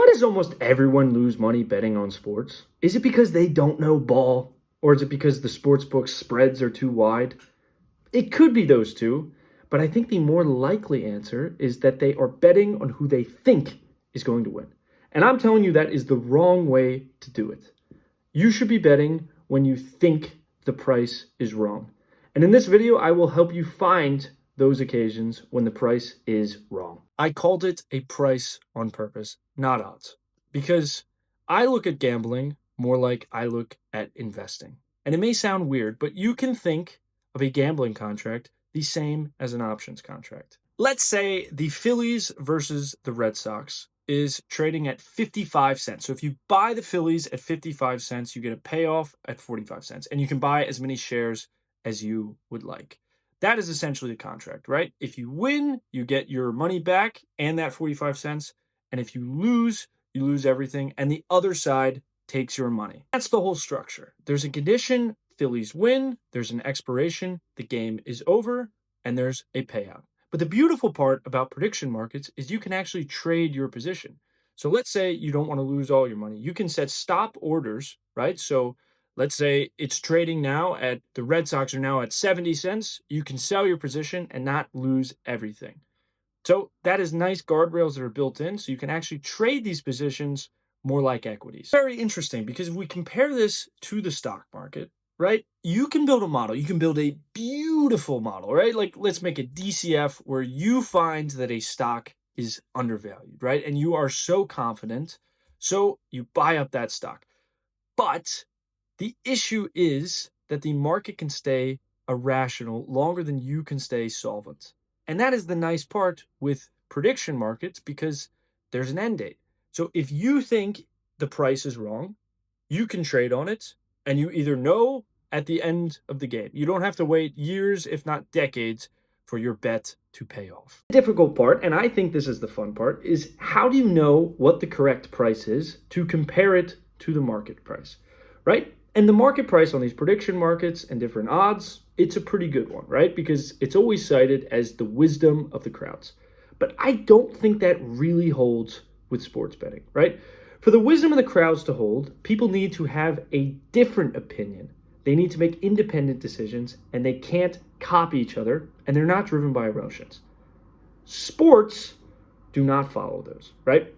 Why does almost everyone lose money betting on sports? Is it because they don't know ball? Or is it because the sportsbook spreads are too wide? It could be those two, but I think the more likely answer is that they are betting on who they think is going to win. And I'm telling you that is the wrong way to do it. You should be betting when you think the price is wrong. And in this video, I will help you find those occasions when the price is wrong. I called it a price on purpose, not odds, because I look at gambling more like I look at investing. And it may sound weird, but you can think of a gambling contract the same as an options contract. Let's say the Phillies versus the Red Sox is trading at 55 cents. So if you buy the Phillies at 55 cents, you get a payoff at 45 cents, and you can buy as many shares as you would like. That is essentially the contract, right? If you win, you get your money back and that 45 cents. And if you lose everything, and the other side takes your money. That's the whole structure. There's a condition, Phillies win, there's an expiration, the game is over, and there's a payout. But the beautiful part about prediction markets is you can actually trade your position. So let's say you don't want to lose all your money. You can set stop orders, right? So let's say it's trading now at the Red Sox are now at 70 cents. You can sell your position and not lose everything. So that is nice guardrails that are built in. So you can actually trade these positions more like equities. Very interesting, because if we compare this to the stock market, right? You can build a model. You can build a beautiful model, right? Like let's make a DCF where you find that a stock is undervalued, right? And you are so confident. So you buy up that stock. But the issue is that the market can stay irrational longer than you can stay solvent. And that is the nice part with prediction markets, because there's an end date. So if you think the price is wrong, you can trade on it, and you either know at the end of the game. You don't have to wait years, if not decades, for your bet to pay off. The difficult part, and I think this is the fun part, is how do you know what the correct price is to compare it to the market price, right? And the market price on these prediction markets and different odds, it's a pretty good one, right? Because it's always cited as the wisdom of the crowds. But I don't think that really holds with sports betting, right? For the wisdom of the crowds to hold, people need to have a different opinion. They need to make independent decisions, and they can't copy each other, and they're not driven by emotions. Sports do not follow those, right?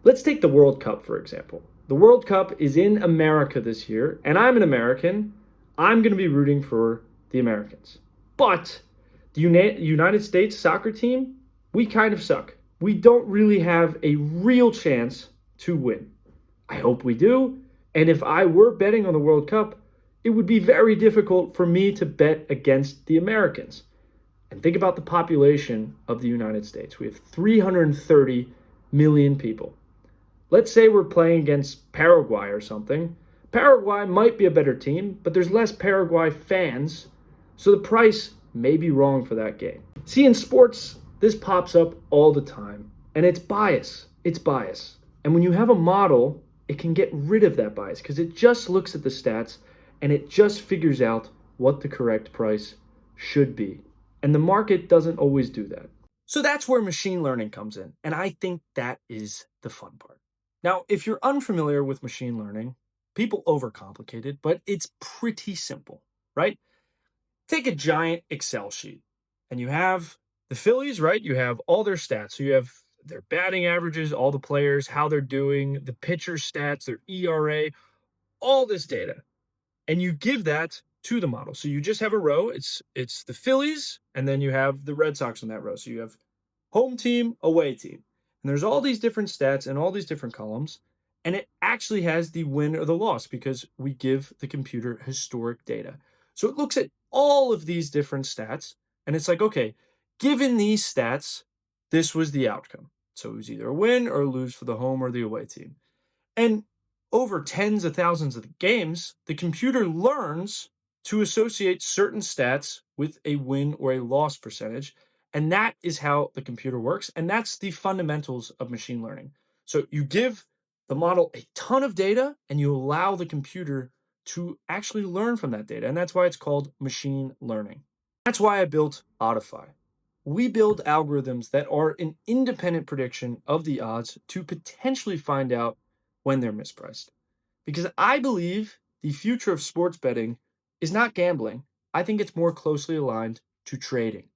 Let's take the World Cup, for example. The World Cup is in America this year, and I'm an American. I'm going to be rooting for the Americans. But the United States soccer team, we kind of suck. We don't really have a real chance to win. I hope we do. And if I were betting on the World Cup, it would be very difficult for me to bet against the Americans. And think about the population of the United States. We have 330 million people. Let's say we're playing against Paraguay or something. Paraguay might be a better team, but there's less Paraguay fans, so the price may be wrong for that game. See, in sports, this pops up all the time, and it's bias. It's bias. And when you have a model, it can get rid of that bias because it just looks at the stats and it just figures out what the correct price should be. And the market doesn't always do that. So that's where machine learning comes in, and I think that is the fun part. Now, if you're unfamiliar with machine learning, people overcomplicate it, but it's pretty simple, right? Take a giant Excel sheet, and you have the Phillies, right? You have all their stats. So you have their batting averages, all the players, how they're doing, the pitcher stats, their ERA, all this data. And you give that to the model. So you just have a row. It's the Phillies, and then you have the Red Sox on that row. So you have home team, away team. And there's all these different stats and all these different columns. And it actually has the win or the loss because we give the computer historic data. So it looks at all of these different stats, and it's like, okay, given these stats, this was the outcome. So it was either a win or a lose for the home or the away team. And over tens of thousands of games, the computer learns to associate certain stats with a win or a loss percentage. And that is how the computer works. And that's the fundamentals of machine learning. So you give the model a ton of data and you allow the computer to actually learn from that data. And that's why it's called machine learning. That's why I built Oddify. We build algorithms that are an independent prediction of the odds to potentially find out when they're mispriced. Because I believe the future of sports betting is not gambling. I think it's more closely aligned to trading.